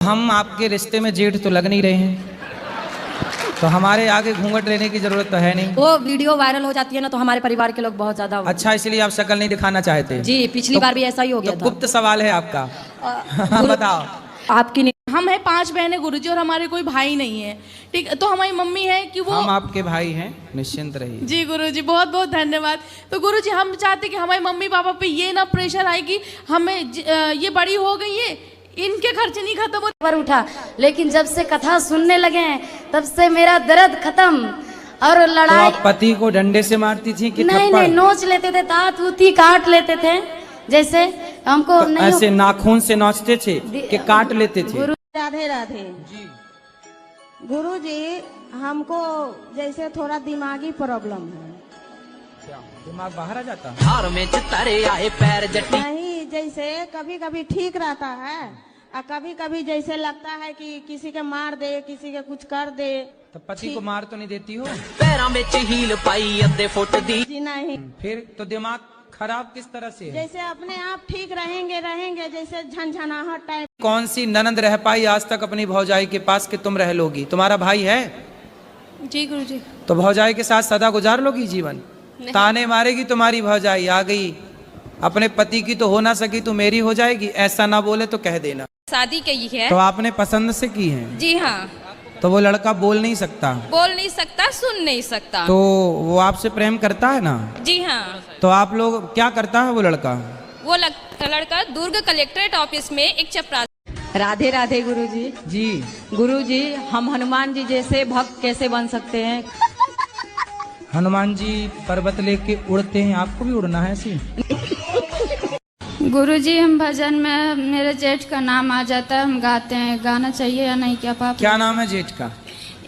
हम आपके रिश्ते में जेठ तो लग नहीं रहे हैं, तो हमारे आगे घूंघट लेने की जरूरत तो है नहीं। वो वीडियो वायरल हो जाती है ना, तो हमारे परिवार के लोग बहुत ज्यादा। अच्छा, इसलिए आप शक्ल नहीं दिखाना चाहते? जी, पिछली बार भी ऐसा ही हो गया था। गुप्त सवाल है आपका। बताओ। आपकी नहीं। हम है 5 बहनें गुरुजी, और हमारे कोई भाई नहीं है। ठीक, तो हमारी मम्मी है कि वो हम आपके भाई हैं, निश्चिंत रहिए। जी गुरुजी, बहुत बहुत धन्यवाद। तो गुरुजी, हम चाहते कि हमारे मम्मी पापा पे ये ना प्रेशर आए कि हमें ये बड़ी हो गई है, इनके खर्चे नहीं खत्म होते। पर उठा, लेकिन जब से कथा सुनने लगे तब से मेरा दर्द खत्म। और लड़ाई। तो आप पति को डंडे से मारती थी कि नहीं थप्पड़? नहीं, नोच लेते थे, दांत उती काट लेते थे। जैसे हमको तो नहीं ऐसे नाखून से नोचते थे कि काट लेते थे? राधे राधे गुरु जी, हमको जैसे थोड़ा दिमागी प्रॉब्लम है। दिमाग बाहर आ जाता? हार में चितारे आए पैर जट्टी। नहीं, जैसे कभी कभी ठीक रहता है और कभी कभी जैसे लगता है कि किसी के मार दे, किसी के कुछ कर दे। तो पति को मार तो नहीं देती हो? पैरों में हील पाई अद्धे फुट दी। जी नहीं, फिर तो दिमाग खराब किस तरह से है? जैसे अपने आप ठीक रहेंगे जैसे झंझनाहट टाइप। कौन सी ननंद रह पाई आज तक अपनी भौजाई के पास कि तुम रह लोगी? तुम्हारा भाई है? जी गुरुजी। तो भौजाई के साथ सदा गुजार लोगी जीवन? ताने मारेगी तुम्हारी भौजाई, आ गई अपने पति की तो हो ना सकी तो मेरी हो जाएगी, ऐसा ना बोले तो कह देना। शादी की है। तो आपने पसंद से की है? जी हाँ। तो वो लड़का बोल नहीं सकता? बोल नहीं सकता, सुन नहीं सकता। तो वो आपसे प्रेम करता है ना? जी हाँ। तो आप लोग क्या करता है वो लड़का? वो लड़का दुर्ग कलेक्ट्रेट ऑफिस में एक चपरासी। राधे राधे गुरुजी। जी गुरुजी, हम हनुमान जी जैसे भक्त कैसे बन सकते हैं? हनुमान जी पर्वत लेके उड़ते हैं, आपको भी उड़ना है ऐसी? गुरुजी, हम भजन में मेरे जेठ का नाम आ जाता है, हम गाते हैं, गाना चाहिए या नहीं? क्या पाप? क्या नाम है जेठ का?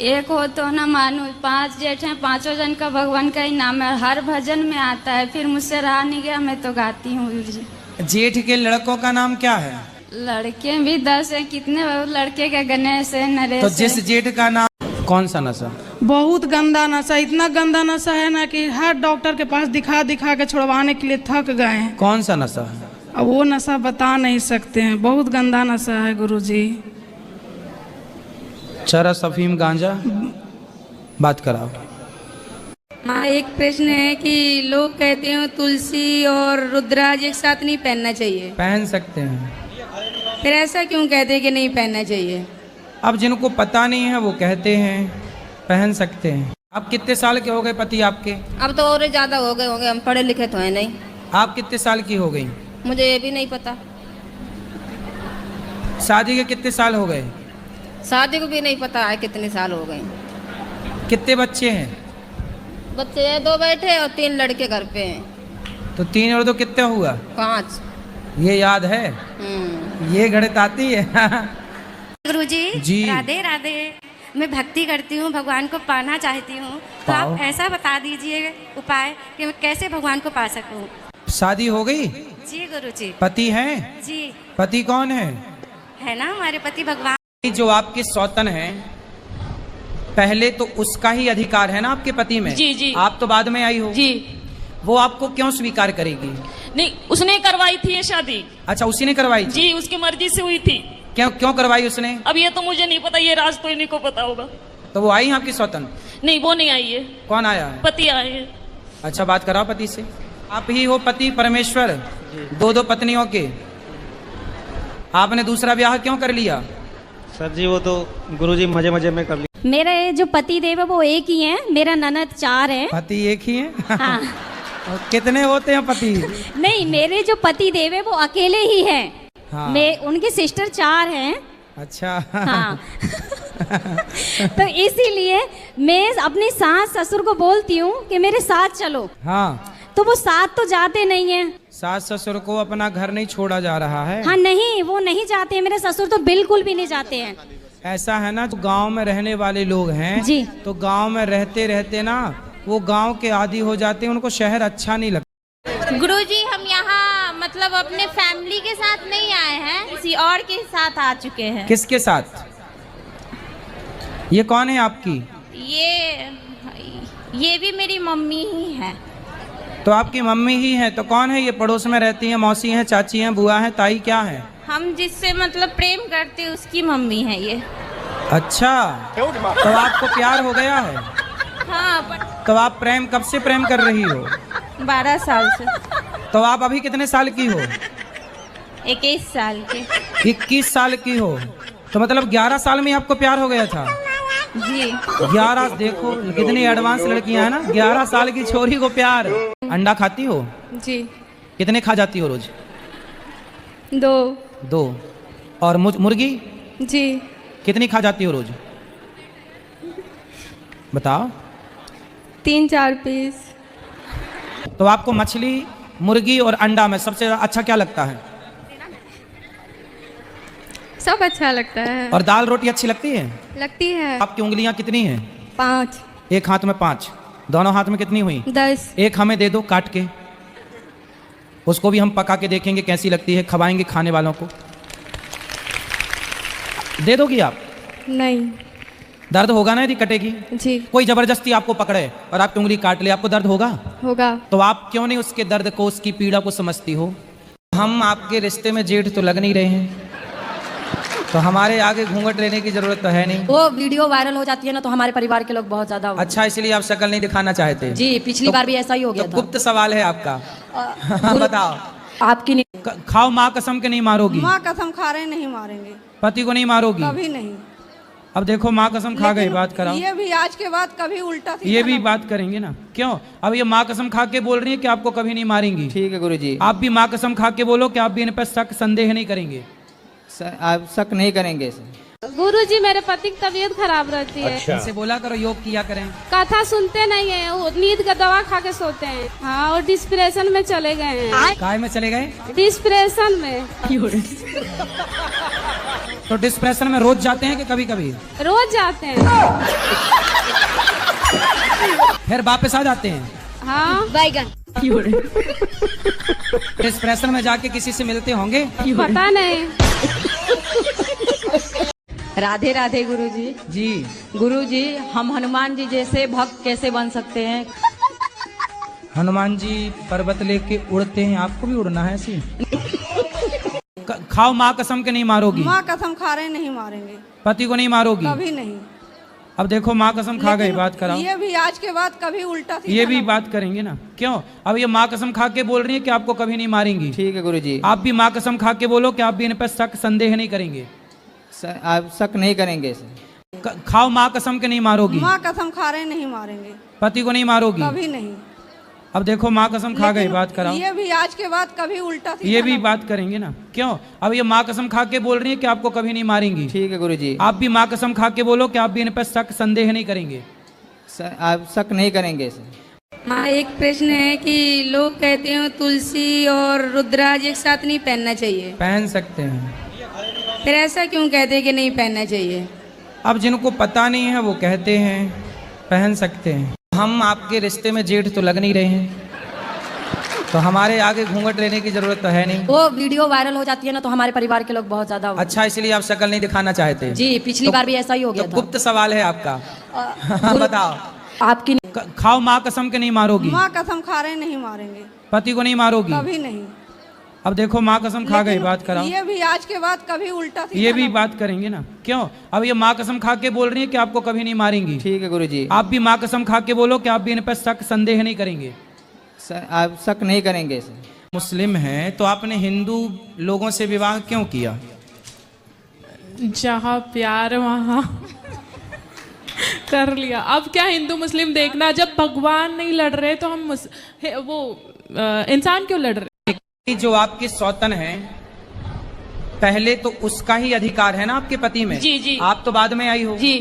एक हो तो ना मानू, 5 जेठ हैं, 5 जन का भगवान का ही नाम है, हर भजन में आता है, फिर मुझसे रहा नहीं गया, मैं तो गाती हूँ गुरुजी। जेठ के लड़कों का नाम क्या है? लड़के भी 10 हैं, कितने लड़के के? गणेश है, नरेश तो है। जिस जेठ का नाम। कौन सा नशा? बहुत गंदा नशा, इतना गंदा नशा है ना कि हर डॉक्टर के पास दिखा दिखा के छुड़वाने के लिए थक गए हैं। कौन सा नशा है? अब वो नशा बता नहीं सकते हैं, बहुत गंदा नशा है गुरुजी। चरस, अफीम, गांजा? बात कराओ। हाँ, एक प्रश्न है कि लोग कहते हैं तुलसी और रुद्राज एक साथ नहीं पहनना चाहिए। पहन सकते हैं। फिर ऐसा क्यों कहते हैं कि नहीं पहनना चाहिए? अब जिनको पता नहीं है वो कहते हैं पहन सकते हैं। अब कितने साल के हो गए पति आपके? अब तो और ज्यादा हो गए होंगे, हम पढ़े लिखे तो है नहीं। आप कितने साल की हो गई? मुझे ये भी नहीं पता। शादी के कितने साल हो गए? शादी को भी नहीं पता है कितने साल हो गए। कितने बच्चे हैं? बच्चे 2 बैठे और 3 लड़के घर पे हैं। तो 3 और 2 कितने हुआ? 5। ये याद है? ये गणित आती है? गुरुजी जी। राधे राधे। मैं भक्ति करती हूँ, भगवान को पाना चाहती हूँ, तो पाओ। आप ऐसा बता दीजिए उपाय कि मैं कैसे भगवान को पा सकूँ। शादी हो गई? जी गुरुजी। पति है? जी। पति कौन है? है ना हमारे पति भगवान। जो आपके सौतन है, पहले तो उसका ही अधिकार है ना आपके पति में? जी जी। आप तो बाद में आई हो। जी। वो आपको क्यों स्वीकार करेगी? नहीं, उसने करवाई थी ये शादी। अच्छा, उसी ने करवाई थी? जी, उसकी मर्जी से हुई थी। क्यों करवाई उसने? अब ये तो मुझे नहीं पता, ये राज तो इन्हीं को पता होगा। तो वो आई है आपकी सौतन? नहीं, वो नहीं आई है। कौन आया है? पति आए हैं। अच्छा, बात कराओ पति से। आप ही हो पति परमेश्वर, 2 पत्नियों के। आपने दूसरा ब्याह क्यों कर लिया? सर जी, वो तो गुरुजी मजे मजे में कर लिया। मेरे जो पति देव है वो एक ही है, मेरा ननद 4 है। पति एक ही है? हाँ। और कितने होते हैं पति? नहीं, मेरे जो पति देव है वो अकेले ही हैं। हाँ। मैं उनकी सिस्टर 4 हैं। अच्छा। हाँ। तो इसीलिए मैं अपनी सास ससुर को बोलती हूँ कि मेरे साथ चलो। हाँ। तो वो साथ तो जाते नहीं हैं। सास ससुर को अपना घर नहीं छोड़ा जा रहा है? हाँ, नहीं, वो नहीं जाते हैं, मेरे ससुर तो बिल्कुल भी नहीं जाते हैं। ऐसा है ना, जो गांव में रहने वाले लोग हैं जी, तो गांव में रहते रहते ना वो गांव के आदी हो जाते हैं, उनको शहर अच्छा नहीं लगता। गुरुजी, हम यहाँ मतलब अपने फैमिली के साथ नहीं आए हैं, किसी और के साथ आ चुके हैं। किसके साथ? ये कौन है आपकी? ये भी मेरी मम्मी ही है। तो आपकी मम्मी ही है? तो कौन है ये? पड़ोस में रहती हैं, मौसी हैं, चाची हैं, बुआ हैं, ताई क्या है? हम जिससे मतलब प्रेम करते हैं उसकी मम्मी है ये। अच्छा, तो आपको प्यार हो गया है? हाँ, तो आप कब से प्रेम कर रही हो? 12 साल से। तो आप अभी कितने साल की हो? 21 साल के। 21 साल की हो, तो मतलब 11 साल में आपको प्यार हो गया था? जी। 11, देखो कितनी एडवांस लड़कियां हैं ना, 11 साल की छोरी को प्यार। अंडा खाती हो? जी। कितने खा जाती हो रोज? 2। और मुर्गी जी। कितनी खा जाती हो रोज? बताओ। 3-4 पीस। तो आपको मछली, मुर्गी और अंडा में सबसे अच्छा क्या लगता है? सब अच्छा लगता है। और दाल रोटी अच्छी लगती है? लगती है। आपकी उंगलियां कितनी हैं? 5। एक हाथ में 5, दोनों हाथ में कितनी हुई? 10। एक हमें दे दो काट के, उसको भी हम पका के देखेंगे कैसी लगती है, खवाएंगे खाने वालों को। दे दोगी आप? नहीं। दर्द होगा ना यदि कटेगी? जी। कोई जबरदस्ती आपको पकड़े और आपकी उंगली काट ले, आपको दर्द होगा? होगा। तो आप क्यों नहीं उसके दर्द को, उसकी पीड़ा को समझती हो? हम आपके रिश्ते में जेठ तो लग नहीं रहे हैं, तो हमारे आगे घूंघट लेने की जरूरत तो है नहीं। वो वीडियो वायरल हो जाती है ना, तो हमारे परिवार के लोग बहुत ज्यादा। अच्छा, इसलिए आप शक्ल नहीं दिखाना चाहते? जी, पिछली बार भी ऐसा ही हो गया तो था। गुप्त सवाल है आपका। बताओ। आपकी नहीं। खाओ, माँ कसम के नहीं मारोगी? माँ कसम खा रहे नहीं मारेंगे, पति को नहीं मारोगी? कभी नहीं। अब देखो, माँ कसम खा गई, बात कराओ। ये भी आज के बाद कभी उल्टा ये भी बात करेंगे ना, क्यों? अब ये माँ कसम खा के बोल रही है कि आपको कभी नहीं मारेंगी। ठीक है गुरुजी। आप भी माँ कसम खा के बोलो कि आप भी इन पर शक संदेह नहीं करेंगे। आप शक नहीं करेंगे सर। गुरुजी, मेरे पति की तबीयत खराब रहती है। इनसे बोला करो योग किया करें। कथा सुनते नहीं है, वो नींद का दवा खा के सोते हैं। हाँ, और डिस्प्रेशन में चले गए हैं। काय में चले गए? डिस्प्रेशन में। तो डिस्प्रेशन में रोज जाते हैं कि कभी कभी? रोज जाते हैं। फिर वापस आ जाते हैं? हाँ। बैगन। डिस्प्रेशन में जाके किसी से मिलते होंगे? पता नहीं। राधे राधे गुरुजी। जी। गुरुजी, हम हनुमान जी जैसे भक्त कैसे बन सकते हैं? हनुमान जी पर्वत लेके उड़ते हैं, आपको भी उड़ना है ऐसी? खाओ, माँ कसम के नहीं मारोगी? माँ कसम खा रहे नहीं मारेंगे, पति को नहीं मारोगी? कभी नहीं। अब देखो, माँ कसम खा गई, बात कराओ। ये भी आज के बाद कभी उल्टा ये भी बात करेंगे ना, क्यों? अब ये माँ कसम खा के बोल रही है कि आपको कभी नहीं मारेंगी। ठीक है गुरुजी। आप भी माँ कसम खा के बोलो कि आप भी इन पर शक संदेह नहीं करेंगे। आप शक नहीं करेंगे सर। खाओ, माँ कसम के नहीं मारोगी? माँ कसम खा रहे नहीं मारेंगे, पति को नहीं मारोगी? कभी नहीं। अब देखो, माँ कसम खा गई, बात कराओ। ये भी आज के बाद कभी उल्टा ये भी बात करेंगे ना, क्यों? अब ये माँ कसम खा के बोल रही है कि आपको कभी नहीं मारेंगी। ठीक है गुरुजी। आप भी माँ कसम खा के बोलो कि आप भी इन पर शक संदेह नहीं करेंगे। आप शक नहीं करेंगे सर। हाँ, एक प्रश्न है कि लोग कहते हैं तुलसी और रुद्राज एक साथ नहीं पहनना चाहिए। पहन सकते हैं। फिर ऐसा क्यों कहते हैं कि नहीं पहनना चाहिए? अब जिनको पता नहीं है वो कहते हैं पहन सकते हैं। हम आपके रिश्ते में जेठ तो लग नहीं रहे हैं, तो हमारे आगे घूंघट लेने की जरूरत तो है नहीं। वो वीडियो वायरल हो जाती है ना, तो हमारे परिवार के लोग बहुत ज्यादा। अच्छा, इसलिए आप शक्ल नहीं दिखाना चाहते? जी, पिछली बार भी ऐसा ही हो गया तो था। गुप्त सवाल है आपका। बताओ। आपकी नहीं। खाओ, माँ कसम के नहीं मारोगी? माँ कसम खा रहे नहीं मारेंगे, पति को नहीं मारोगी? कभी नहीं। अब देखो, माँ कसम खा गई, बात कराओ। ये भी आज के बाद कभी उल्टा ये भी बात करेंगे ना, क्यों? अब ये माँ कसम खा के बोल रही है कि आपको कभी नहीं मारेंगी। ठीक है गुरुजी। आप भी माँ कसम खा के बोलो कि आप भी इन पर शक संदेह नहीं करेंगे। आप शक नहीं करेंगे सर। मुस्लिम हैं तो आपने हिंदू लोगों से विवाह क्यों किया? जहाँ प्यार वहाँ कर लिया। अब क्या हिंदू मुस्लिम देखना, जब भगवान नहीं लड़ रहे तो हम इंसान क्यों लड़ रहे? जो आपकी सौतन है, पहले तो उसका ही अधिकार है ना आपके पति में। जी जी। आप तो बाद में आई हो। जी।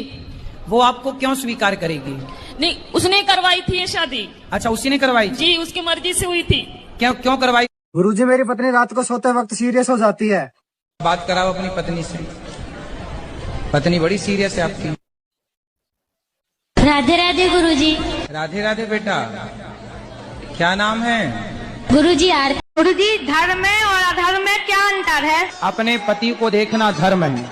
वो आपको क्यों स्वीकार करेगी? नहीं, उसने करवाई थी ये शादी। अच्छा, उसी ने करवाई? जी, उसकी मर्जी से हुई थी। क्यों करवाई? गुरुजी, मेरी पत्नी रात को सोते वक्त सीरियस हो जाती है। बात कराओ अपनी पत्नी से। पत्नी बड़ी सीरियस है आपकी। राधे राधे गुरुजी। राधे राधे बेटा, क्या नाम है? गुरुजी आरती। गुरुजी, धर्म में और अधर्म में क्या अंतर है? अपने पति को देखना धर्म है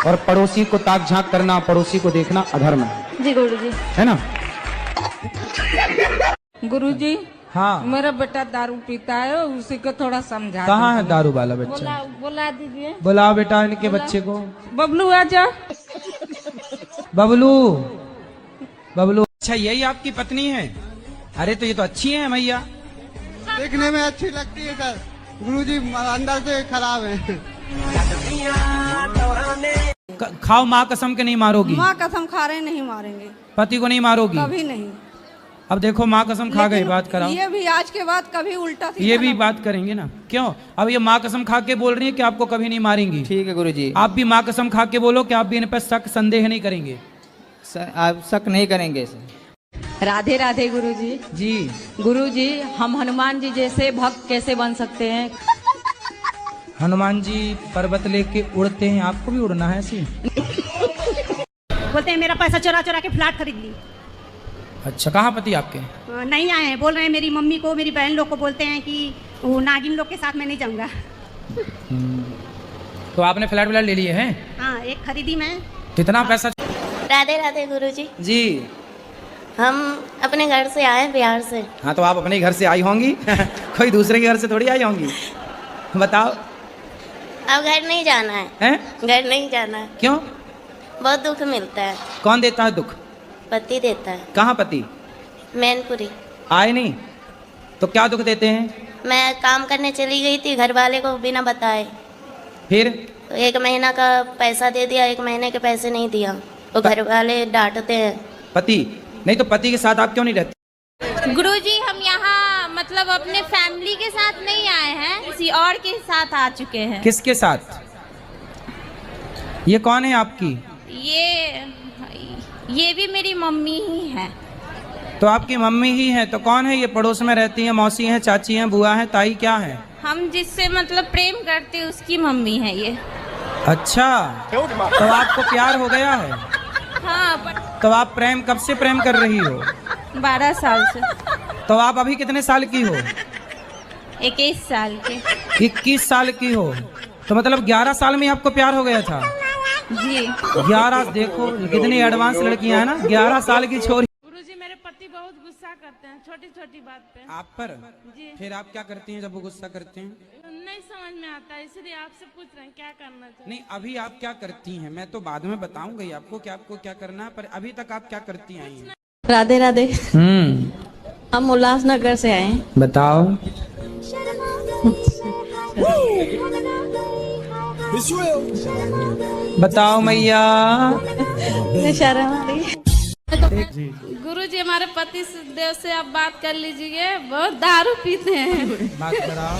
और पड़ोसी को ताक झांक करना, पड़ोसी को देखना अधर्म है। जी गुरुजी। है ना? गुरुजी, हाँ मेरा बेटा दारू पीता है, उसी को थोड़ा समझा। कहाँ है दारू वाला बच्चा? बुला दीजिए। बुलाओ बेटा इनके बच्चे को। बबलू आजा। बबलू बबलू। अच्छा यही आपकी पत्नी है? अरे तो ये तो अच्छी है मैया। देखने में अच्छी लगती है सर, गुरुजी अंदर से खराब है। खाओ माँ कसम के नहीं मारोगी? माँ कसम खा रहे नहीं मारेंगे। पति को नहीं मारोगी? कभी नहीं। अब देखो माँ कसम खा गई, बात कराओ। ये भी आज के बाद कभी उल्टा ये भी बात करेंगे ना, क्यों? अब ये माँ कसम खा के बोल रही है कि आपको कभी नहीं मारेंगी। ठीक है गुरुजी। आप भी माँ कसम खा के बोलो कि आप भी इन पर शक संदेह नहीं करेंगे। आप शक नहीं करेंगे। राधे राधे गुरुजी। जी गुरुजी, हम हनुमान जी जैसे भक्त कैसे बन सकते हैं? हनुमान जी पर्वत लेके उड़ते हैं, आपको भी उड़ना है ऐसे? बोलते हैं मेरा पैसा चोरा चोरा के फ्लैट खरीद ली। अच्छा, कहाँ पति आपके? नहीं आए हैं, बोल रहे हैं मेरी मम्मी को, मेरी बहन लोग को बोलते हैं कि वो नागिन लोग के साथ मैं नहीं जाऊंगा। तो आपने फ्लैट व्लैट ले लिए हैं? हाँ, एक खरीदी मैं। कितना पैसा? राधे राधे गुरुजी। जी हम अपने घर से आए बिहार से। हाँ, तो आप अपने घर से आई होंगी कोई दूसरे के घर से थोड़ी आई होंगी। बताओ। अब घर नहीं जाना है। हैं? घर नहीं जाना है। क्यों? बहुत दुख मिलता है। कौन देता है दुख? पति देता है। कहाँ पति? मैनपुरी। आए नहीं तो क्या दुख देते हैं? मैं काम करने चली गई थी, घर वाले को बिना बताए। फिर? तो 1 महीना का पैसा दे दिया, 1 महीने के पैसे नहीं दिया, तो घर वाले डांटते हैं। पति नहीं तो पति के साथ आप क्यों नहीं रहते? गुरुजी हम यहाँ मतलब अपने फैमिली के साथ नहीं आए हैं, किसी और के साथ आ चुके हैं। किसके साथ? ये कौन है आपकी? ये भी मेरी मम्मी ही है। तो आपकी मम्मी ही है तो कौन है ये? पड़ोस में रहती है, मौसी हैं, चाची हैं, बुआ हैं, ताई, क्या है? हम जिससे मतलब प्रेम करते हैं उसकी मम्मी है ये। अच्छा, तो आपको प्यार हो गया है? हाँ। तो आप कब से प्रेम कर रही हो? 12 साल से। तो आप अभी कितने साल की हो? 21 साल के। 21 साल की हो तो मतलब 11 साल में आपको प्यार हो गया था? जी। 11, देखो कितनी एडवांस लड़कियां हैं ना, 11 साल की छोरी। गुरुजी मेरे पति बहुत गुस्सा करते हैं छोटी छोटी बात पे। आप पर? जी। फिर आप क्या करती हैं जब वो गुस्सा करते हैं? नहीं समझ में आता, इसलिए आपसे पूछ रहे हैं क्या करना चाहिए। नहीं, अभी आप क्या करती हैं? मैं तो बाद में बताऊंगा ही आपको कि आपको क्या करना है, पर अभी तक आप क्या करती आई हैं? राधे राधे। हम उल्लासनगर से आए। बताओ। बताओ मैया। गुरुजी हमारे पति देव से आप बात कर लीजिए, बहुत दारू पीते हैं। बात कराओ।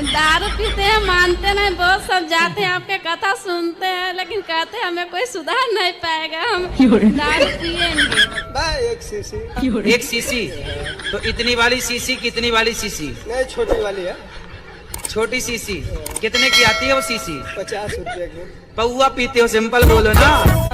दारू पीते हैं, मानते नहीं, बहुत समझाते हैं, आपके कथा सुनते हैं, लेकिन कहते हैं हमें कोई सुधार नहीं पाएगा, हम दारू पिएंगे। एक सीसी? तो इतनी वाली सीसी कितनी वाली सीसी? नहीं, छोटी वाली है। छोटी सीसी कितने की आती है वो सीसी? 50 रुपये की। पौवा पीते हो, सिंपल बोलो ना।